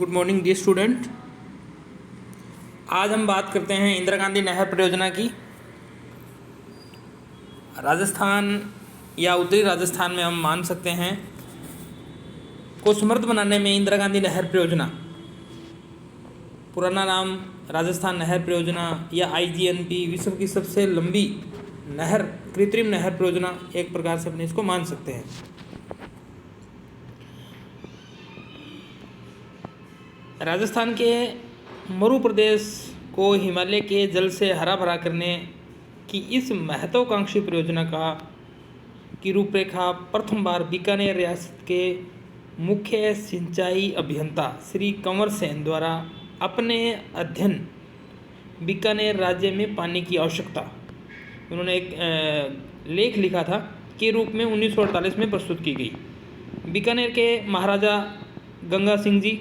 Good morning dear student. आज हम बात करते हैं इंदिरा गांधी नहर परियोजना की। राजस्थान या उत्तरी राजस्थान में हम मान सकते हैं को समृद्ध बनाने में इंदिरा गांधी नहर परियोजना, पुराना नाम राजस्थान नहर परियोजना या IGNP, विश्व की सबसे लंबी नहर कृत्रिम नहर परियोजना एक प्रकार से अपने इसको मान सकते हैं। राजस्थान के मरु प्रदेश को हिमालय के जल से हरा भरा करने की इस महत्वाकांक्षी परियोजना की रूपरेखा प्रथम बार बीकानेर रियासत के मुख्य सिंचाई अभियंता श्री कंवर सेन द्वारा अपने अध्ययन बीकानेर राज्य में पानी की आवश्यकता, उन्होंने एक लेख लिखा था, के रूप में 1948 में प्रस्तुत की गई। बीकानेर के महाराजा गंगा सिंह जी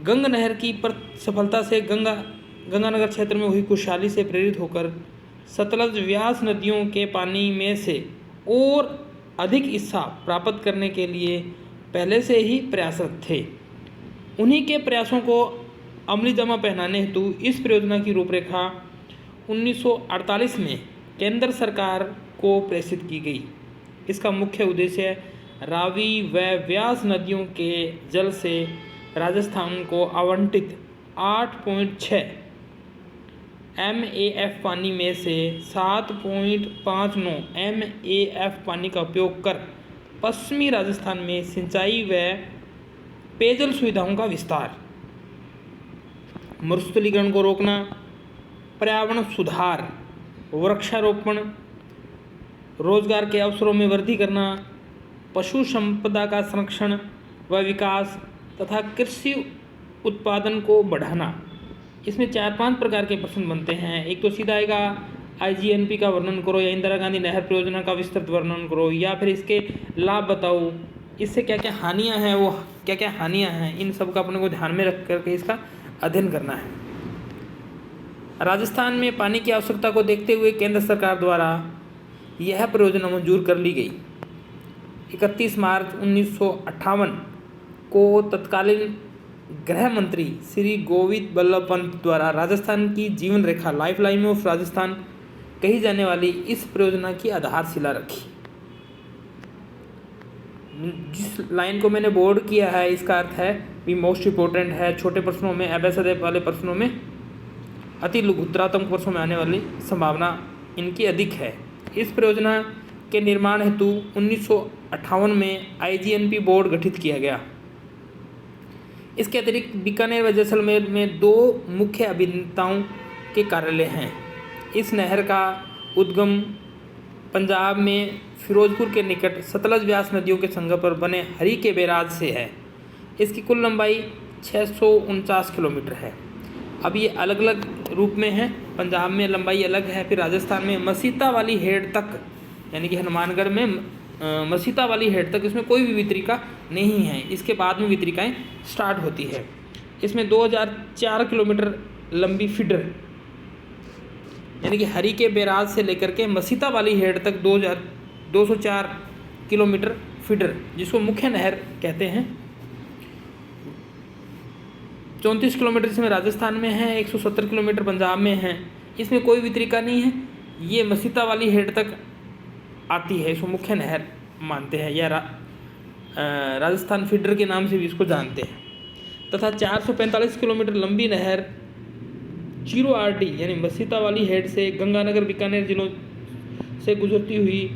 गंगा नहर की सफलता से गंगानगर क्षेत्र में हुई खुशहाली से प्रेरित होकर सतलज व्यास नदियों के पानी में से और अधिक हिस्सा प्राप्त करने के लिए पहले से ही प्रयासरत थे। उन्हीं के प्रयासों को अमली जामा पहनाने हेतु इस परियोजना की रूपरेखा 1948 में केंद्र सरकार को प्रेषित की गई। इसका मुख्य उद्देश्य रावी व व्यास नदियों के जल से राजस्थान को आवंटित 8.6 MAF पानी में से 7.59 MAF पानी का उपयोग कर पश्चिमी राजस्थान में सिंचाई व पेयजल सुविधाओं का विस्तार, मरुस्थलीकरण को रोकना, पर्यावरण सुधार, वृक्षारोपण, रोजगार के अवसरों में वृद्धि करना, पशु संपदा का संरक्षण व विकास तथा कृषि उत्पादन को बढ़ाना। इसमें 4-5 प्रकार के प्रश्न बनते हैं। एक तो सीधा आएगा IGNP का वर्णन करो, या इंदिरा गांधी नहर परियोजना का विस्तृत वर्णन करो, या फिर इसके लाभ बताओ, इससे क्या क्या हानियां हैं, वो क्या क्या हानियां हैं, इन सब का अपने को ध्यान में रख करके इसका अध्ययन करना है। राजस्थान में पानी की आवश्यकता को देखते हुए केंद्र सरकार द्वारा यह परियोजना मंजूर कर ली गई। 31 मार्च 1958 को तत्कालीन गृह मंत्री श्री गोविंद बल्लभ पंत द्वारा राजस्थान की जीवन रेखा लाइफलाइन ऑफ राजस्थान कही जाने वाली इस परियोजना की आधारशिला रखी। जिस लाइन को मैंने बोर्ड किया है, इसका अर्थ है भी मोस्ट इम्पोर्टेंट है। छोटे प्रश्नों में, अभ्यास वाले प्रश्नों में, अति लघुतरात्मक प्रश्नों में आने वाली संभावना इनकी अधिक है। इस परियोजना के निर्माण हेतु 1958 में IGNP बोर्ड गठित किया गया। इसके अतिरिक्त बीकानेर व जैसलमेर में 2 मुख्य अभियंताओं के कार्यालय हैं। इस नहर का उद्गम पंजाब में फिरोजपुर के निकट सतलज व्यास नदियों के संगम पर बने हरी के बैराज से है। इसकी कुल लंबाई 649 किलोमीटर है। अब ये अलग अलग रूप में है, पंजाब में लंबाई अलग है, फिर राजस्थान में मसीता वाली हेड तक, यानी कि हनुमानगढ़ में मसीता वाली हेड तक इसमें कोई भी वितरिका नहीं है। इसके बाद में वितरिकाएं स्टार्ट होती है। इसमें 2004 किलोमीटर लंबी फीडर, यानी कि हरी के बैराज से लेकर के मसीता वाली हेड तक 204 किलोमीटर फीडर, जिसको मुख्य नहर कहते हैं। 34 किलोमीटर इसमें राजस्थान में है, 170 किलोमीटर पंजाब में है। इसमें कोई वितरिका नहीं है, ये मसीता वाली हेड तक आती है, इसको मुख्य नहर मानते हैं, या राजस्थान फीडर के नाम से भी इसको जानते हैं। तथा 445 किलोमीटर लंबी नहर 0RD यानी मसीता वाली हेड से गंगानगर बीकानेर जिलों से गुजरती हुई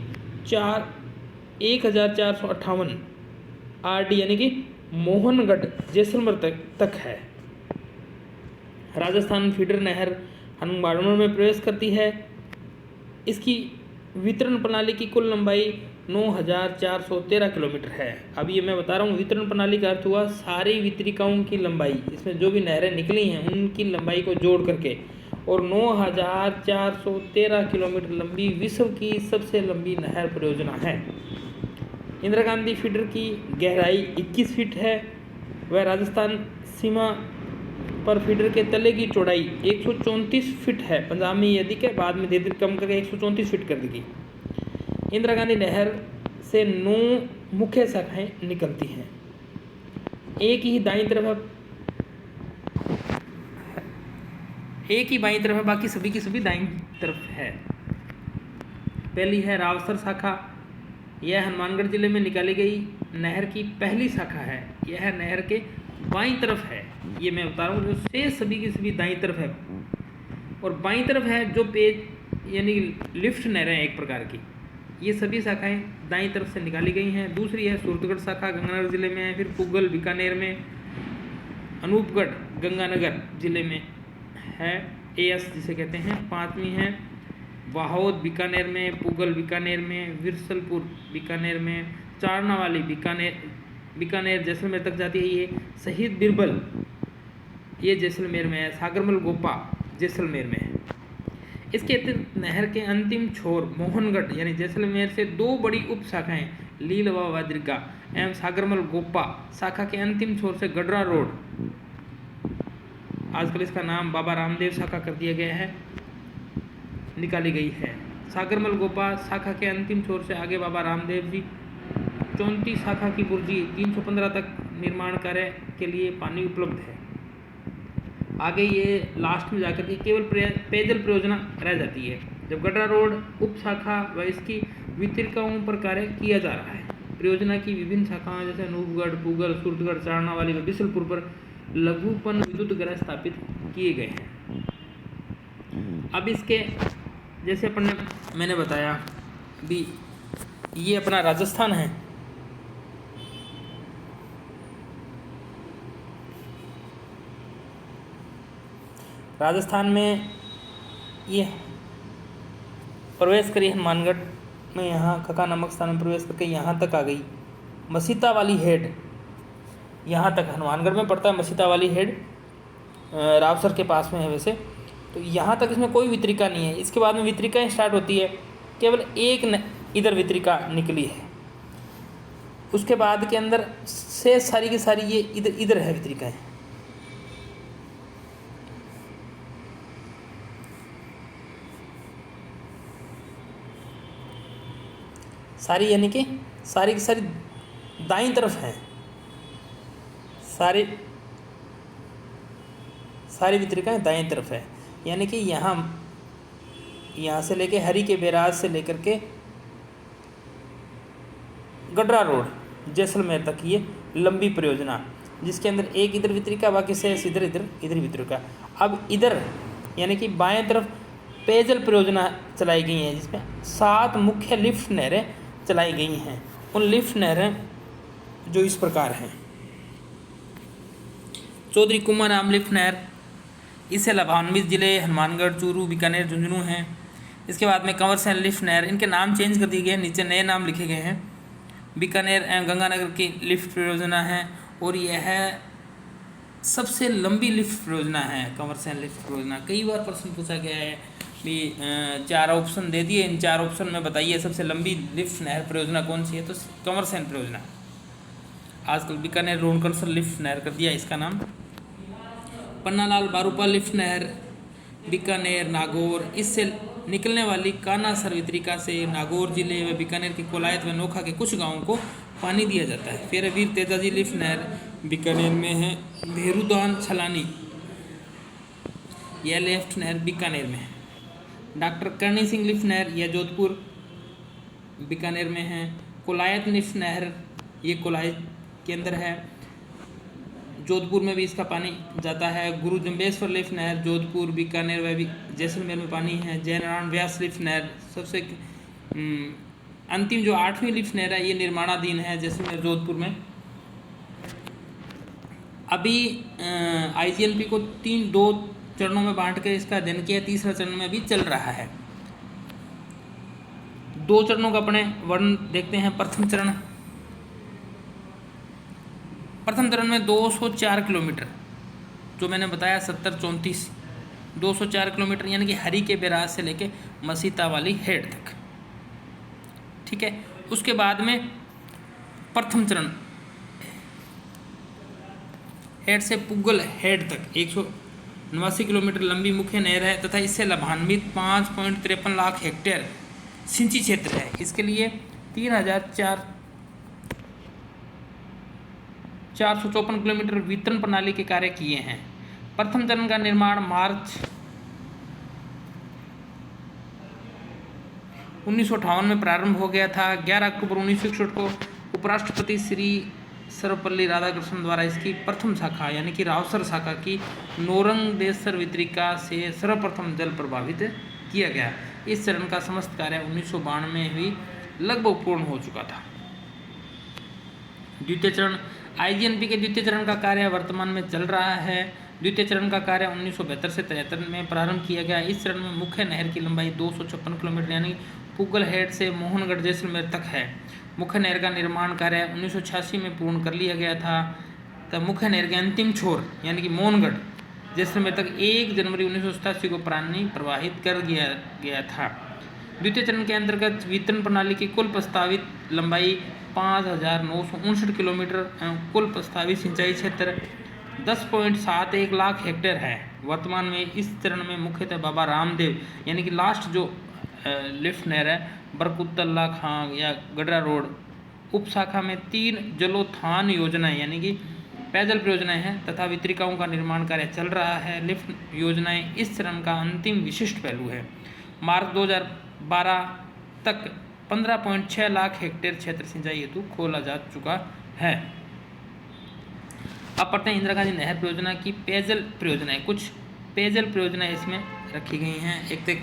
1458 RD यानी कि मोहनगढ़ जैसलमेर तक है। राजस्थान फीडर नहर हनुमानगढ़ में प्रवेश करती है। इसकी वितरण प्रणाली की कुल लंबाई 9413 किलोमीटर है। अब ये मैं बता रहा हूँ, वितरण प्रणाली का अर्थ हुआ सारी वितरिकाओं की लंबाई, इसमें जो भी नहरें निकली हैं उनकी लंबाई को जोड़ करके, और 9413 किलोमीटर लंबी विश्व की सबसे लंबी नहर परियोजना है। इंदिरा गांधी फीडर की गहराई 21 फीट है। वह राजस्थान सीमा पर फीडर के तले की चौड़ाई 134 फीट है। पंजाब में ये अधिक है, बाद में धीरे धीरे कम करके 134 फीट कर दी। इंदिरा गांधी नहर से 9 मुख्य शाखाएं निकलती हैं। एक ही दाईं तरफ है, एक ही बाईं तरफ है, बाकी सभी की सभी दाईं तरफ है। पहली है रावसर शाखा, यह हनुमानगढ़ जिले में निकाली गई नहर की पहली शाखा है। यह नहर के बाईं तरफ है, ये मैं बता रहा हूँ, जो से सभी की सभी दाईं तरफ है। और बाईं तरफ है जो पेज यानी लिफ्ट नहरें एक प्रकार की, ये सभी शाखाएं दाईं तरफ से निकाली गई हैं। दूसरी है सूरतगढ़ शाखा, गंगानगर जिले में है। फिर पुगल बीकानेर में, अनूपगढ़ गंगानगर जिले में है, एएस जिसे कहते हैं। पांचवी है वाहोद बीकानेर में, पुगल बीकानेर में, विरसलपुर बीकानेर में, चारनावाली बीकानेर जैसलमेर तक जाती है। ये शहीद बिरबल ये जैसलमेर में है। सागरमल गोपा जैसलमेर में है। इसके अतिरिक्त नहर के अंतिम छोर मोहनगढ़ यानी जैसलमेर से दो बड़ी उप शाखाएं लीलवा वाद्रिका एवं सागरमल गोपा शाखा के अंतिम छोर से गडरा रोड, आजकल इसका नाम बाबा रामदेव शाखा कर दिया गया है, निकाली गई है। सागरमल गोपा शाखा के अंतिम छोर से आगे बाबा रामदेव जी 34 शाखा की बुर्जी 315 तक निर्माण कार्य के लिए पानी उपलब्ध है। आगे ये लास्ट में जाकर के केवल पेयजल परियोजना रह जाती है, जब गडरा रोड उप शाखा व इसकी वितरिकाओं पर कार्य किया जा रहा है। परियोजना की विभिन्न शाखाएं जैसे अनूपगढ़, पुगल, सूरतगढ़, चारनावाली व बिसलपुर पर लघुपन विद्युत ग्रह स्थापित किए गए हैं। अब इसके जैसे मैंने बताया भी, ये अपना राजस्थान है। राजस्थान में ये प्रवेश करी हनुमानगढ़ में, यहाँ खका नामक स्थान में प्रवेश करके यहाँ तक आ गई। मसीता वाली हेड यहाँ तक हनुमानगढ़ में पड़ता है। मसीता वाली हेड रावसर के पास में है वैसे, तो यहाँ तक इसमें कोई वितरिका नहीं है। इसके बाद में वितरिकाएँ स्टार्ट होती है, केवल एक इधर वितरिका निकली है। उसके बाद के अंदर से सारी की सारी ये इधर है वितरिकाएँ। सारी यानी कि सारी की सारी दाईं तरफ हैं। सारी वितरिकाएँ दाईं तरफ है, यानी कि यहाँ से लेके हरी के बैराज से लेकर के गडरा रोड जैसलमेर तक ये लंबी परियोजना, जिसके अंदर एक इधर वितरिका, बाकी से इधर वितरिका। अब इधर यानी कि बाएं तरफ पेयजल परियोजना चलाई गई है, जिसमें 7 मुख्य लिफ्ट नहरें चलाई गई हैं। उन लिफ्ट नहरें जो इस प्रकार हैं: चौधरी कुमाराम लिफ्ट नहर, इससे लाभान्वित जिले हनुमानगढ़, चूरू, बीकानेर, झुंझुनू हैं। इसके बाद में कंवर सेन लिफ्ट नहर, इनके नाम चेंज कर दिए गए हैं, नीचे नए नाम लिखे गए हैं। बीकानेर एवं गंगानगर की लिफ्ट परियोजना है, और यह सबसे लंबी लिफ्ट परियोजना है कंवर सेन लिफ्ट परियोजना। कई बार प्रश्न पूछा गया है भी 4 ऑप्शन दे दिए, इन 4 ऑप्शन में बताइए सबसे लंबी लिफ्ट नहर परियोजना कौन सी है, तो कंवर सेन परियोजना। आजकल बीकानेर रोनकरसर लिफ्ट नहर कर दिया इसका नाम। पन्नालाल बारूपा लिफ्ट नहर, बीकानेर, नागौर, इससे निकलने वाली कान्हासर वितरिका से नागौर जिले व बीकानेर के कोलायत व नोखा के कुछ गांवों को पानी दिया जाता है। फिर वीर तेजाजी लिफ्ट नहर बीकानेर में है। भेरुदान छलानी, यह लिफ्ट नहर बीकानेर में है। डॉक्टर करणी सिंह लिफ्ट नहर, यह जोधपुर बीकानेर में है। कोलायत लिफ्ट नहर, ये कोलायत के अंदर है, जोधपुर में भी इसका पानी जाता है। गुरु जम्बेश्वर लिफ्ट नहर, जोधपुर, बीकानेर व भी जैसलमेर में पानी है। जयनारायण व्यास लिफ्ट नहर, सबसे अंतिम जो 8वीं लिफ्ट नहर है, ये निर्माणाधीन है जैसलमेर, जोधपुर में। अभी आईजीएलपी को 2 चरणों में बांट कर इसका अध्ययन किया, तीसरा चरण में भी चल रहा है। 2 चरणों का अपने वर्णन देखते हैं। प्रथम चरण में 204 किलोमीटर, जो मैंने बताया 70-34, 204 किलोमीटर यानी कि हरी के बैराज से लेके मसीता वाली हेड तक, ठीक है। उसके बाद में प्रथम चरण हेड से पुगल हेड तक 189 किलोमीटर लंबी मुख्य नहर है तथा इससे लाभान्वित 5.53 लाख हेक्टेयर सिंची क्षेत्र है। इसके लिए 3004 454 किलोमीटर वितरण प्रणाली के कार्य किए हैं। प्रथम चरण का निर्माण मार्च 1958 में प्रारंभ हो गया था। 11 अक्टूबर 1961 को उपराष्ट्रपति श्री सर्वपल्ली राधाकृष्णन द्वारा इसकी प्रथम शाखा यानी कि रावसर शाखा की नोरंगदेसर वितरिका से सर्वप्रथम जल प्रभावित किया गया। इस चरण का समस्त कार्य 1992 में ही लगभग पूर्ण हो चुका था। द्वितीय चरण आईजीएनपी के द्वितीय चरण का कार्य वर्तमान में चल रहा है। द्वितीय चरण का कार्य 1972 से 73 में प्रारंभ किया गया। इस चरण में मुख्य नहर की लंबाई 256 किलोमीटर यानी पुगल हेड से मोहनगढ़ जैसलमेर तक है। मुख्य नहर का निर्माण कार्य 1986 में पूर्ण कर लिया गया था। तब मुख्य नहर के अंतिम छोर यानी कि मोहनगढ़ जैसलमेर तक 1 जनवरी 1987 को पानी प्रवाहित कर दिया गया था। द्वितीय चरण के अंतर्गत वितरण प्रणाली की कुल प्रस्तावित लंबाई 5,959 किलोमीटर एवं कुल प्रस्तावित सिंचाई क्षेत्र 10.71 लाख हेक्टेयर है। वर्तमान में इस चरण में मुख्यतः बाबा रामदेव यानी कि लास्ट जो लिफ्ट नहर है बरकुतल्ला खांग या गडरा रोड उप शाखा में 3 जलोत्थान योजनाएं यानी कि पेयजल परियोजनाएं हैं तथा वितरिकाओं का निर्माण कार्य चल रहा है। लिफ्ट योजनाएं इस चरण का अंतिम विशिष्ट पहलू है। मार्च 2012 तक 15.6 लाख हेक्टेयर क्षेत्र सिंचाई हेतु खोला जा चुका है। अब पढ़ते हैं इंदिरा गांधी नहर परियोजना की पेयजल परियोजनाएं। कुछ पेयजल परियोजनाएं इसमें रखी गई हैं। एक तो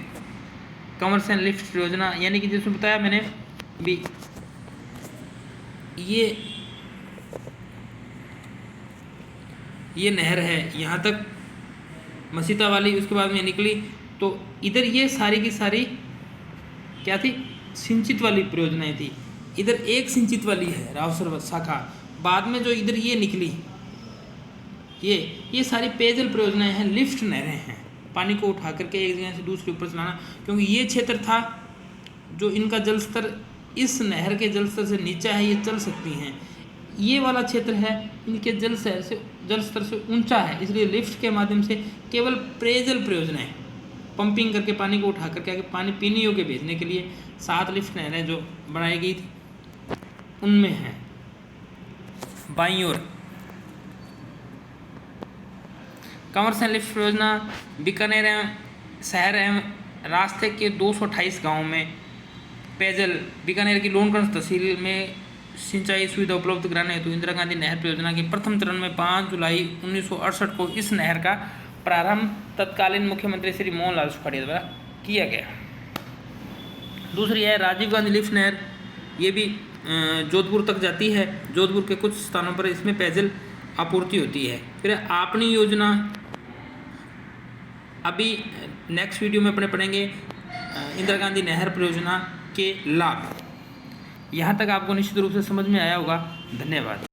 कमर्शियल लिफ्ट परियोजना यानी कि जिसमें बताया मैंने भी ये नहर है यहाँ तक मसीता वाली, उसके बाद में निकली तो इधर ये सारी की सारी क्या थी, सिंचित वाली परियोजनाएं थी। इधर एक सिंचित वाली है रावसर शाखा, बाद में जो इधर ये निकली ये सारी पेयजल परियोजनाएं हैं, लिफ्ट नहरें हैं, पानी को उठा करके एक जगह से दूसरे ऊपर से लाना। क्योंकि ये क्षेत्र था जो इनका जल स्तर इस नहर के जल स्तर से नीचा है, ये चल सकती हैं। ये वाला क्षेत्र है इनके जल स्तर से ऊंचा है, इसलिए लिफ्ट के माध्यम से केवल पेयजल परियोजनाएं पंपिंग करके पानी को उठा करके आगे पानी पीने योग्य भेजने के लिए 7 लिफ्ट नहरें जो बनाई गई थी उनमें हैं। बाईं ओर कमर्शियल लिफ्ट परियोजना बीकानेर एवं शहर एवं रास्ते के 228 गाँव में पेयजल बीकानेर की लोनगंज तहसील में सिंचाई सुविधा उपलब्ध कराने हेतु इंदिरा गांधी नहर परियोजना के प्रथम चरण में 5 जुलाई 1968 को इस नहर का प्रारंभ तत्कालीन मुख्यमंत्री श्री मोहनलाल सुखाड़िया द्वारा किया गया। दूसरी है राजीव गांधी लिफ्ट नहर, ये भी जोधपुर तक जाती है। जोधपुर के कुछ स्थानों पर इसमें पेयजल आपूर्ति होती है। फिर आपनी योजना अभी नेक्स्ट वीडियो में अपने पढ़ेंगे इंदिरा गांधी नहर परियोजना के लाभ। यहाँ तक आपको निश्चित रूप से समझ में आया होगा। धन्यवाद।